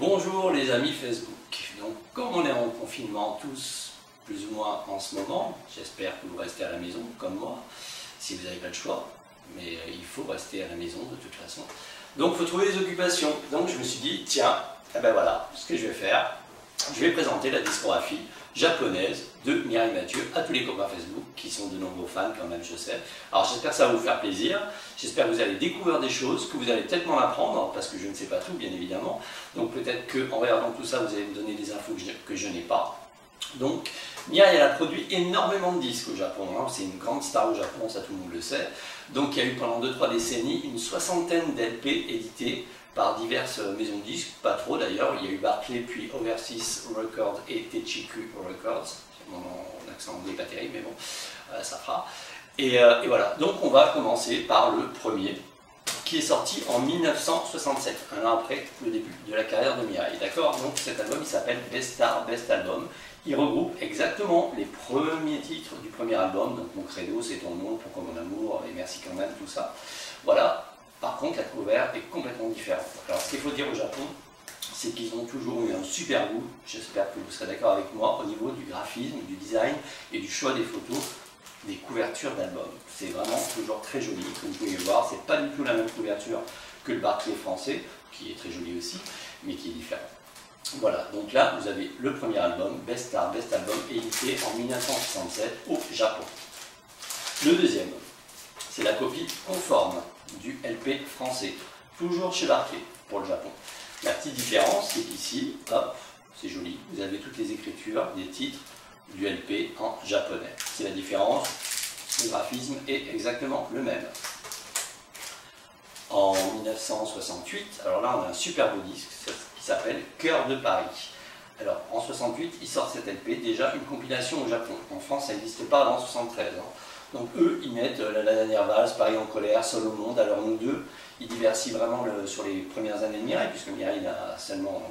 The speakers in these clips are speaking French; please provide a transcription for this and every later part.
Bonjour les amis Facebook. Donc comme on est en confinement tous, plus ou moins en ce moment, j'espère que vous restez à la maison comme moi, si vous n'avez pas le choix, mais il faut rester à la maison de toute façon. Donc il faut trouver des occupations. Donc je me suis dit, tiens, eh ben voilà, ce que je vais faire, je vais présenter la discographie japonaise de Mireille Mathieu à tous les copains Facebook qui sont de nombreux fans quand même, je sais. Alors j'espère que ça va vous faire plaisir, j'espère que vous allez découvrir des choses, que vous allez peut-être m'en apprendre, parce que je ne sais pas tout bien évidemment. Donc peut-être qu'en regardant tout ça, vous allez me donner des infos que je n'ai pas. Donc Mireille, elle a produit énormément de disques au Japon, hein. C'est une grande star au Japon, ça tout le monde le sait. Donc il y a eu pendant 2-3 décennies une soixantaine d'LP édités par diverses maisons de disques, pas trop d'ailleurs. Il y a eu Barclay, puis Overseas Records et Techiku Records. Mon accent anglais n'est pas terrible, mais bon, ça fera. Et voilà, donc on va commencer par le premier, qui est sorti en 1967, un an après le début de la carrière de Mireille. D'accord? Donc cet album, il s'appelle Best Star, Best Album. Il regroupe exactement les premiers titres du premier album. Donc Mon Credo, C'est ton nom, Pourquoi mon amour, et Merci quand même, tout ça. Voilà. Par contre, la cover est complètement différente. Alors ce qu'il faut dire au Japon, c'est qu'ils ont toujours eu un super goût, j'espère que vous serez d'accord avec moi, au niveau du graphisme, du design et du choix des photos, des couvertures d'albums. C'est vraiment toujours très joli, comme vous pouvez le voir, c'est pas du tout la même couverture que le Barclay français, qui est très joli aussi, mais qui est différent. Voilà, donc là vous avez le premier album, Best Star, Best Album, édité en 1967 au Japon. Le deuxième, c'est la copie conforme du LP français, toujours chez Barclay pour le Japon. La petite différence, c'est qu'ici, hop, c'est joli, vous avez toutes les écritures des titres du LP en japonais. C'est la différence, le graphisme est exactement le même. En 1968, alors là on a un super beau disque qui s'appelle Cœur de Paris. Alors en 68, ils sortent cet LP, déjà une compilation au Japon. En France, ça n'existait pas avant 73 ans. Donc eux, ils mettent La dernière valse, Paris en colère, Seul au monde. Alors nous deux, ils diversifient vraiment sur les premières années de Mireille, puisque Mireille a seulement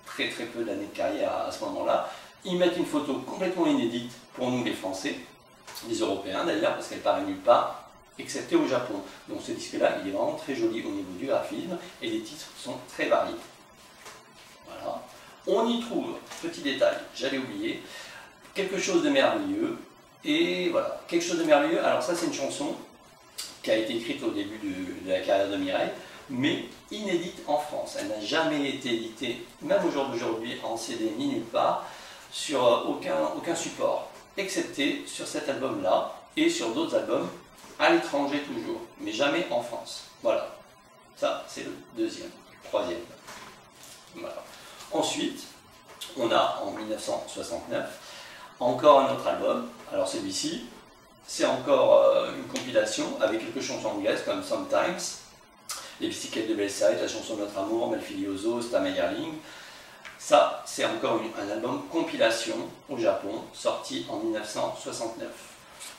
très peu d'années de carrière à ce moment-là. Ils mettent une photo complètement inédite pour nous les Français, les Européens d'ailleurs, parce qu'elle paraît nulle part, excepté au Japon. Donc ce disque-là, il est vraiment très joli au niveau du graphisme, et les titres sont très variés. Voilà. On y trouve, petit détail, j'allais oublier, quelque chose de merveilleux. Et voilà, quelque chose de merveilleux. Alors ça, c'est une chanson qui a été écrite au début de la carrière de Mireille, mais inédite en France. Elle n'a jamais été éditée, même au jour d'aujourd'hui, en CD ni nulle part, sur aucun support, excepté sur cet album-là et sur d'autres albums à l'étranger toujours, mais jamais en France. Voilà, ça c'est le deuxième, troisième. Voilà. Ensuite, on a en 1969 encore un autre album. Alors celui-ci, c'est encore une compilation avec quelques chansons anglaises comme Sometimes, Les bicyclettes de Bellside, La chanson de notre amour, Melfilioso, Stamayerling. Ça, c'est encore un album compilation au Japon, sorti en 1969.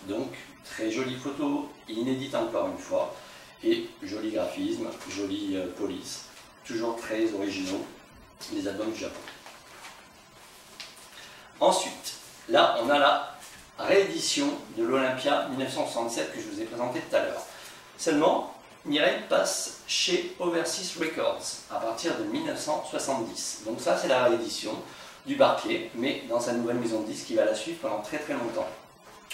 Donc, très jolie photo, inédite encore une fois, et joli graphisme, jolie police, toujours très originaux, les albums du Japon. Ensuite, là, on a la réédition de l'Olympia 1967 que je vous ai présenté tout à l'heure. Seulement, Mireille passe chez Overseas Records à partir de 1970. Donc ça, c'est la réédition du Barclay, mais dans sa nouvelle maison de disques qui va la suivre pendant très longtemps,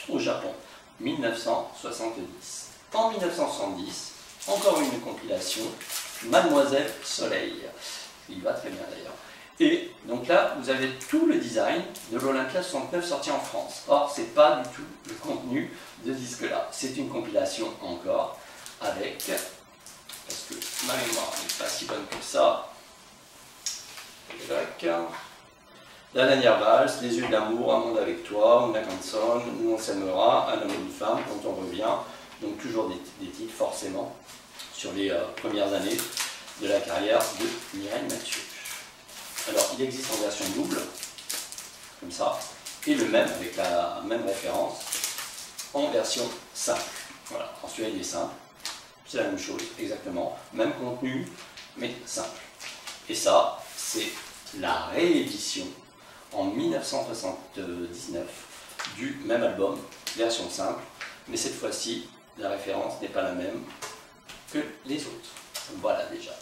au Japon, 1970. En 1970, encore une compilation, Mademoiselle Soleil. Il va très bien d'ailleurs. Et donc là, vous avez tout le design de l'Olympia 69 sorti en France. Or, ce n'est pas du tout le contenu de ce disque-là. C'est une compilation encore avec, parce que ma mémoire n'est pas si bonne que ça, La dernière valse, Les yeux de l'amour, Un monde avec toi, Una canzone, Nous on s'aimera, Un homme et une femme, Quand on revient. Donc toujours des titres forcément sur les premières années de la carrière de Mireille Mathieu. Alors, il existe en version double, comme ça, et le même, avec la même référence, en version simple. Voilà, en celui-là, il est simple, c'est la même chose, exactement, même contenu, mais simple. Et ça, c'est la réédition en 1979 du même album, version simple, mais cette fois-ci, la référence n'est pas la même que les autres. Voilà déjà.